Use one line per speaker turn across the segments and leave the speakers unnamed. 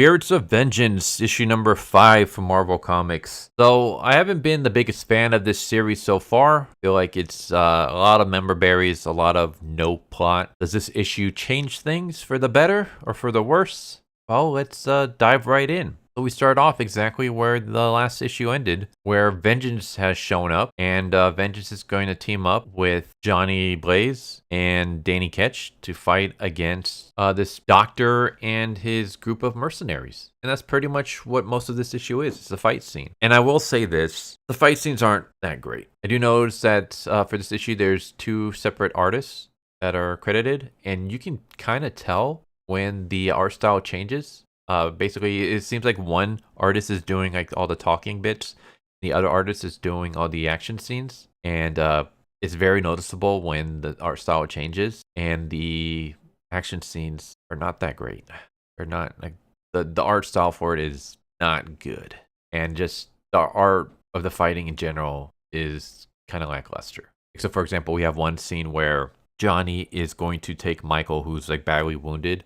Spirits of Vengeance, issue number 5 from Marvel Comics. So, I haven't been the biggest fan of this series so far. I feel like it's a lot of member berries, a lot of no plot. Does this issue change things for the better or for the worse? Well, let's dive right in. So we start off exactly where the last issue ended, where Vengeance has shown up, and Vengeance is going to team up with Johnny Blaze and Danny Ketch to fight against this doctor and his group of mercenaries. And that's pretty much what most of this issue is. It's a fight scene. And I will say this, the fight scenes aren't that great. I do notice that for this issue, there's 2 separate artists that are credited, and you can kind of tell when the art style changes. Basically, it seems like one artist is doing like all the talking bits, the other artist is doing all the action scenes, and it's very noticeable when the art style changes, and the action scenes are not that great. They're not like the art style for it is not good, and just the art of the fighting in general is kind of lackluster. So, for example, we have one scene where Johnny is going to take Michael, who's like badly wounded,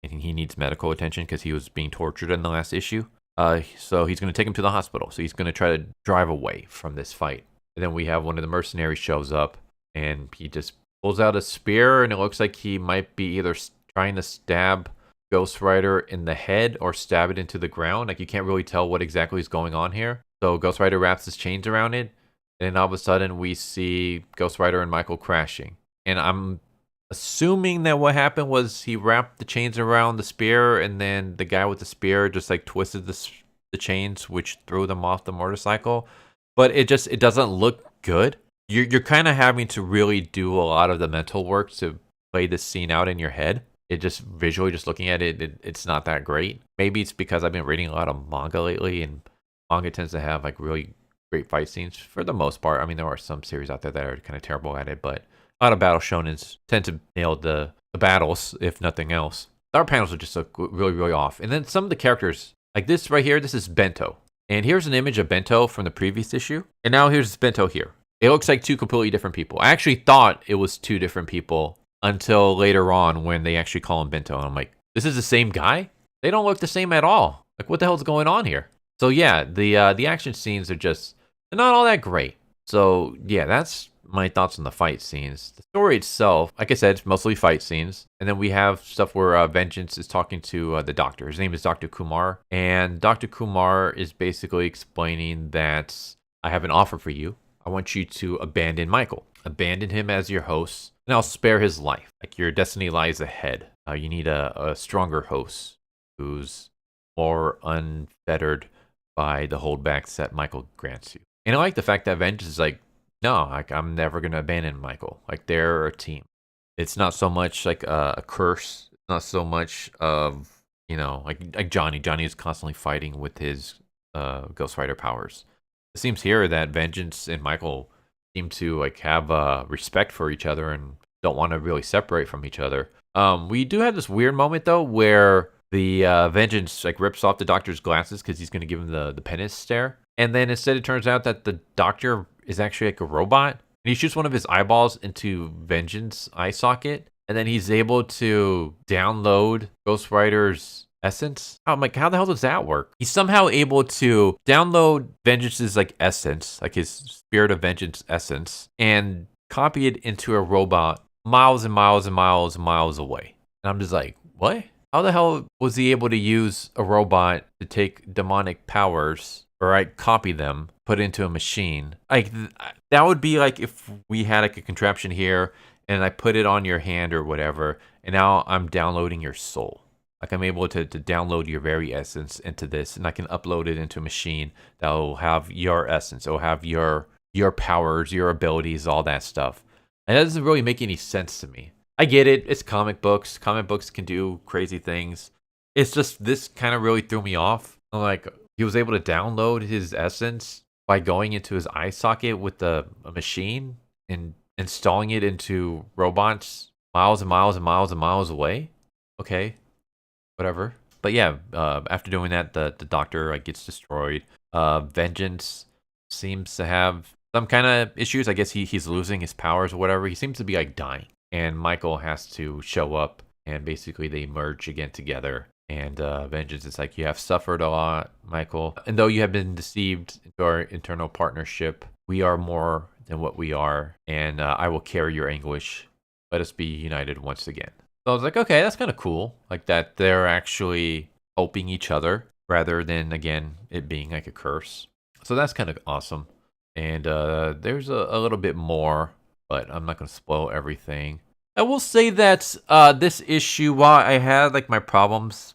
and he needs medical attention because he was being tortured in the last issue. So he's going to take him to the hospital. So he's going to try to drive away from this fight. And then we have one of the mercenaries shows up, and he just pulls out a spear, and it looks like he might be either trying to stab Ghost Rider in the head or stab it into the ground. Like, you can't really tell what exactly is going on here. So Ghost Rider wraps his chains around it, and then all of a sudden we see Ghost Rider and Michael crashing. And I'm assuming that what happened was he wrapped the chains around the spear, and then the guy with the spear just like twisted the chains, which threw them off the motorcycle. But it doesn't look good. You're kind of having to really do a lot of the mental work to play this scene out in your head. It just visually, just looking at it, it's not that great. Maybe it's because I've been reading a lot of manga lately, and manga tends to have like really great fight scenes for the most part. I mean, there are some series out there that are kind of terrible at it, but a lot of battle shonens tend to nail the battles, if nothing else. The art panels are just really, really off. And then some of the characters, like this right here, this is Bento. And here's an image of Bento from the previous issue. And now here's Bento here. It looks like 2 completely different people. I actually thought it was 2 different people until later on when they actually call him Bento. And I'm like, this is the same guy? They don't look the same at all. Like, what the hell's going on here? So yeah, the action scenes are just, they're not all that great. So yeah, that's my thoughts on the fight scenes. The story itself, like I said, it's mostly fight scenes. And then we have stuff where Vengeance is talking to the doctor. His name is Dr. Kumar. And Dr. Kumar is basically explaining that I have an offer for you. I want you to abandon Michael. Abandon him as your host, and I'll spare his life. Like, your destiny lies ahead. You need a stronger host who's more unfettered by the holdbacks that Michael grants you. And I like the fact that Vengeance is like, no, like, I'm never going to abandon Michael. Like, they're a team. It's not so much like a curse. It's not so much of, you know, like Johnny. Johnny is constantly fighting with his Ghost Rider powers. It seems here that Vengeance and Michael seem to like have respect for each other and don't want to really separate from each other. We do have this weird moment though where the Vengeance like rips off the doctor's glasses because he's going to give him the penance stare. And then instead it turns out that the doctor is actually like a robot. And he shoots one of his eyeballs into Vengeance's eye socket. And then he's able to download Ghost Rider's essence. I'm like, how the hell does that work? He's somehow able to download Vengeance's like essence, like his Spirit of Vengeance essence, and copy it into a robot miles and miles and miles and miles away. And I'm just like, what? How the hell was he able to use a robot to take demonic powers, or like copy them, put into a machine? Like, that would be like if we had like a contraption here and I put it on your hand or whatever, and now I'm downloading your soul. Like, I'm able to download your very essence into this, and I can upload it into a machine that will have your essence. It will have your powers, your abilities, all that stuff. And that doesn't really make any sense to me. I get it. It's comic books. Comic books can do crazy things. It's just, this kind of really threw me off. Like, he was able to download his essence by going into his eye socket with a machine and installing it into robots miles and miles and miles and miles away. Okay, whatever. But yeah, after doing that, the doctor like gets destroyed. Vengeance seems to have some kind of issues. I guess he's losing his powers or whatever. He seems to be like dying. And Michael has to show up, and basically they merge again together. And Vengeance is like, you have suffered a lot, Michael. And though you have been deceived into our internal partnership, we are more than what we are. And I will carry your anguish. Let us be united once again. So I was like, okay, that's kind of cool. Like that they're actually helping each other rather than, again, it being like a curse. So that's kind of awesome. And there's a little bit more, but I'm not going to spoil everything. I will say that this issue, while I had like my problems,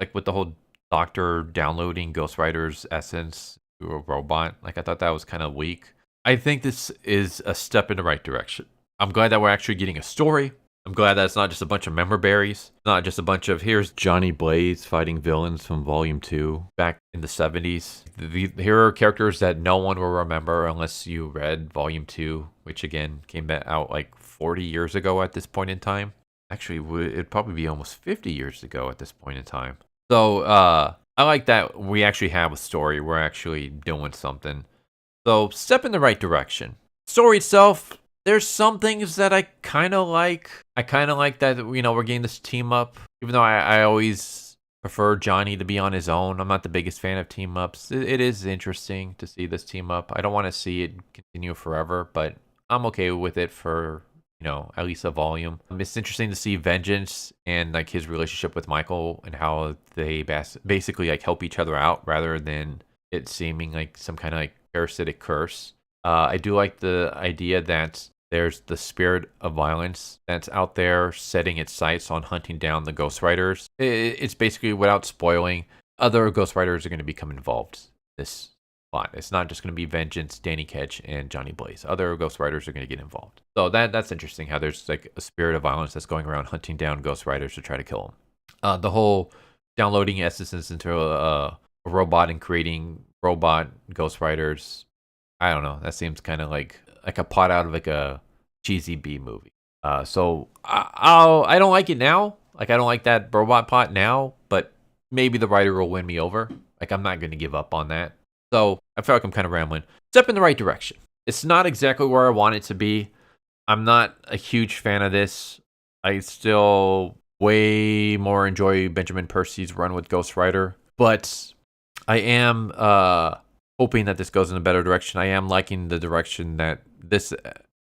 like with the whole doctor downloading Ghost Rider's essence to a robot, like I thought that was kind of weak. I think this is a step in the right direction. I'm glad that we're actually getting a story. I'm glad that it's not just a bunch of member berries. Not just a bunch of, here's Johnny Blaze fighting villains from Volume 2 back in the 70s. Here are characters that no one will remember unless you read Volume 2, which again came out like 40 years ago at this point in time. Actually, it'd probably be almost 50 years ago at this point in time. So I like that we actually have a story. We're actually doing something. So step in the right direction. Story itself, there's some things that I kind of like. I kind of like that, you know, we're getting this team up. Even though I always prefer Johnny to be on his own. I'm not the biggest fan of team ups. It is interesting to see this team up. I don't want to see it continue forever, but I'm okay with it for, you know, at least a volume. It's interesting to see Vengeance and like his relationship with Michael and how they basically like help each other out rather than it seeming like some kind of like parasitic curse. I do like the idea that there's the spirit of violence that's out there setting its sights on hunting down the Ghost Riders. It's basically, without spoiling, other Ghost Riders are going to become involved in this plot. It's not just going to be Vengeance, Danny Ketch, and Johnny Blaze. Other Ghost Riders are going to get involved. So that's interesting how there's like a spirit of violence that's going around hunting down Ghost Riders to try to kill them. The whole downloading essences into a robot and creating robot Ghost Riders, I don't know. That seems kind of like a pot out of like a cheesy B movie. So I don't like it now. Like I don't like that robot pot now, but maybe the writer will win me over. Like I'm not going to give up on that. So I feel like I'm kind of rambling. Step in the right direction. It's not exactly where I want it to be. I'm not a huge fan of this. I still way more enjoy Benjamin Percy's run with Ghost Rider, but I am hoping that this goes in a better direction. I am liking the direction that this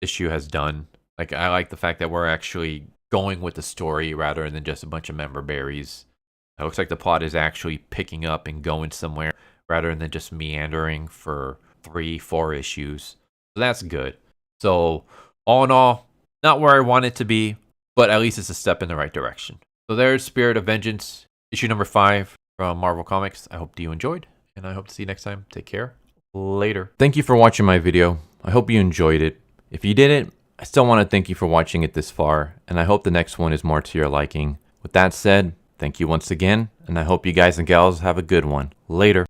issue has done. Like I like the fact that we're actually going with the story rather than just a bunch of member berries. It looks like the plot is actually picking up and going somewhere rather than just meandering for 3-4 issues. So that's good. So all in all, not where I want it to be, but at least it's a step in the right direction. So there's Spirit of Vengeance, issue number 5 from Marvel Comics. I hope you enjoyed, and I hope to see you next time. Take care. Later. Thank you for watching my video. I hope you enjoyed it. If you didn't, I still want to thank you for watching it this far, and I hope the next one is more to your liking. With that said, thank you once again, and I hope you guys and gals have a good one. Later.